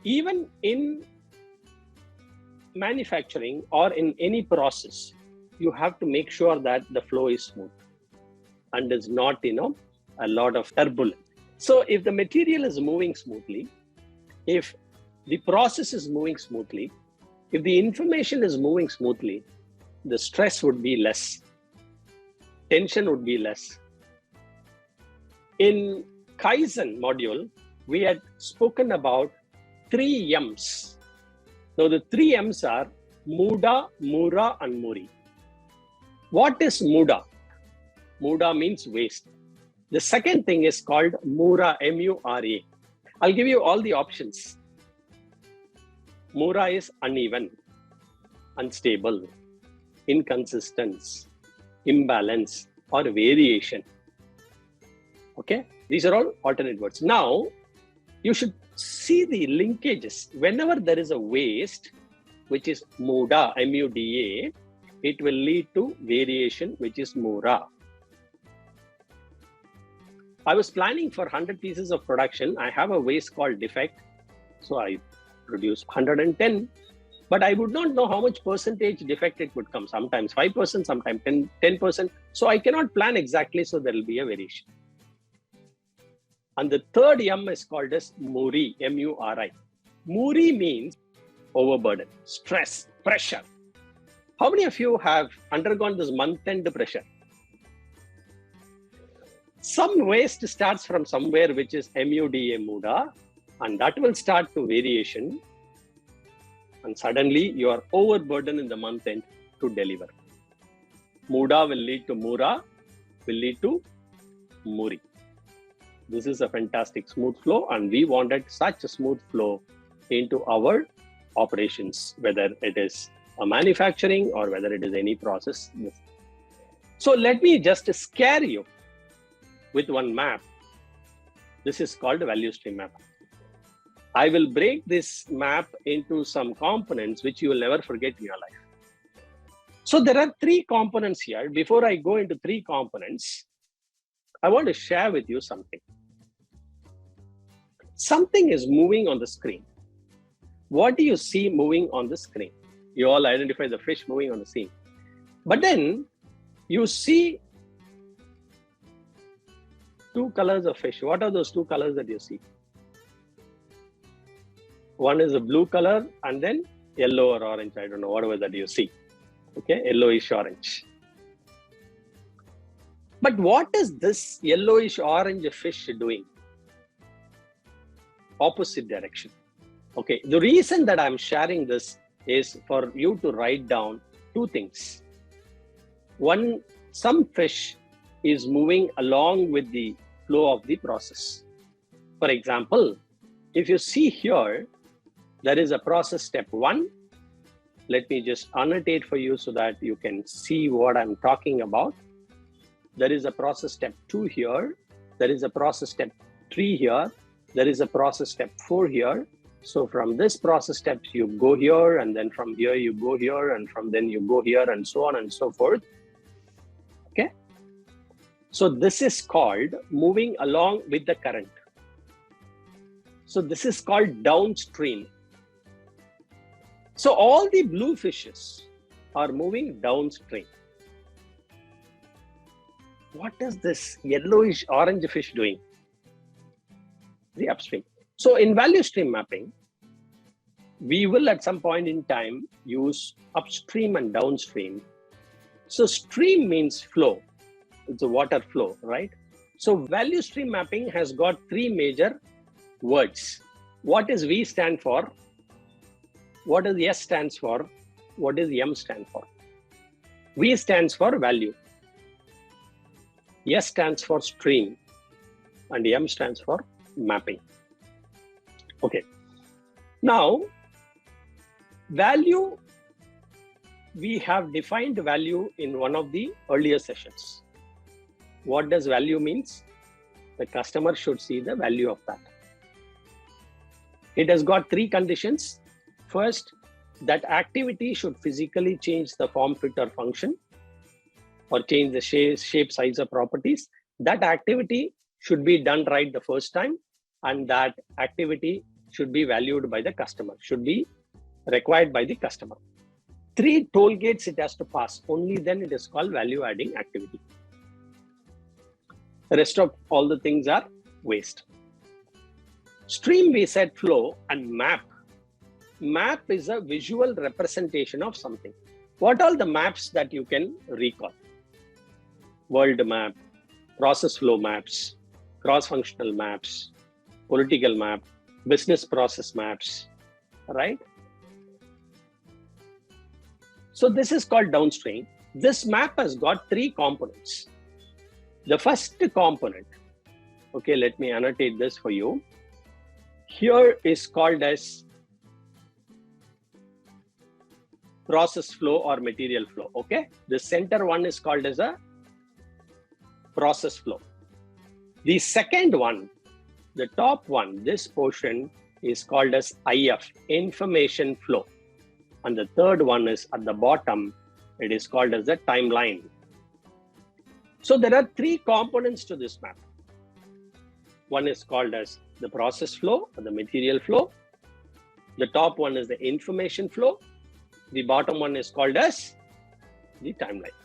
Even in manufacturing or in any process, you have to make sure that the flow is smooth and is not, a lot of turbulence. So if the material is moving smoothly, if the process is moving smoothly, if the information is moving smoothly, the stress would be less, tension would be less. In Kaizen module, we had spoken about 3 M's. Now the 3 M's are Muda, Mura and Muri. What is Muda? Muda means waste. The second thing is called Mura, M-U-R-A. I'll give you all the options. Mura is uneven, unstable, inconsistent, imbalance, or variation. Okay, these are all alternate words. Now, you should see the linkages. Whenever there is a waste, which is Muda, M-U-D-A, it will lead to variation, which is Mura. I was planning for 100 pieces of production. I have a waste called defect. So I produce 110, but I would not know how much percentage defect it would come. Sometimes 5%, sometimes 10%. So I cannot plan exactly. So there will be a variation. And the third M is called as Muri, M-U-R-I. Muri means overburden, stress, pressure. How many of you have undergone this month-end pressure? Some waste starts from somewhere, which is M-U-D-A, Muda, and that will start to variation. And suddenly you are overburdened in the month end to deliver. Muda will lead to Mura, will lead to Muri. This is a fantastic smooth flow, and we wanted such a smooth flow into our operations, whether it is a manufacturing or whether it is any process. So let me just scare you with one map. This is called a value stream map. I will break this map into some components which you will never forget in your life. So there are 3 components here. Before I go into 3 components, I want to share with you something. Something is moving on the screen. What do you see moving on the screen? You all identify the fish moving on the screen. But then you see 2 colors of fish. What are those 2 colors that you see? One is a blue color and then yellow or orange. I don't know, whatever that you see. Okay, yellowish orange. But what is this yellowish orange fish doing? Opposite direction. Okay, the reason that I'm sharing this is for you to write down 2 things. One, some fish is moving along with the flow of the process. For example, if you see here, there is a process step 1. Let me just annotate for you so that you can see what I'm talking about. There is a process step 2 here. There is a process step 3 here. There is a process step 4 here. So from this process steps, you go here, and then from here you go here, and from then you go here, and so on and so forth. Okay. So this is called moving along with the current. So this is called downstream. So all the blue fishes are moving downstream. What is this yellowish orange fish doing? The upstream. So in value stream mapping, we will at some point in time use upstream and downstream. So stream means flow. It's a water flow, right? So value stream mapping has got 3 major words. What does V stand for? What does S stands for? What does M stand for? V stands for value. S stands for stream. And M stands for mapping. Okay. Now, value, we have defined value in one of the earlier sessions. What does value means? The customer should see the value of that. It has got 3 conditions. First, that activity should physically change the form, fit, or function, or change the shape, size, or properties. That activity should be done right the first time, and that activity should be valued by the customer, should be required by the customer. 3 toll gates it has to pass. Only then it is called value adding activity. The rest of all the things are waste. Stream, we said flow, and map. Map is a visual representation of something. What are the maps that you can recall? World map, process flow maps, cross-functional maps, political map, business process maps, right? So this is called downstream. This map has got 3 components. The first component, okay, let me annotate this for you. Here is called as process flow or material flow, okay? The center one is called as a process flow. The second one, the top one, this portion is called as IF, information flow. And the third one is at the bottom, it is called as the timeline. So there are 3 components to this map. One is called as the process flow or the material flow. The top one is the information flow. The bottom one is called as the timeline.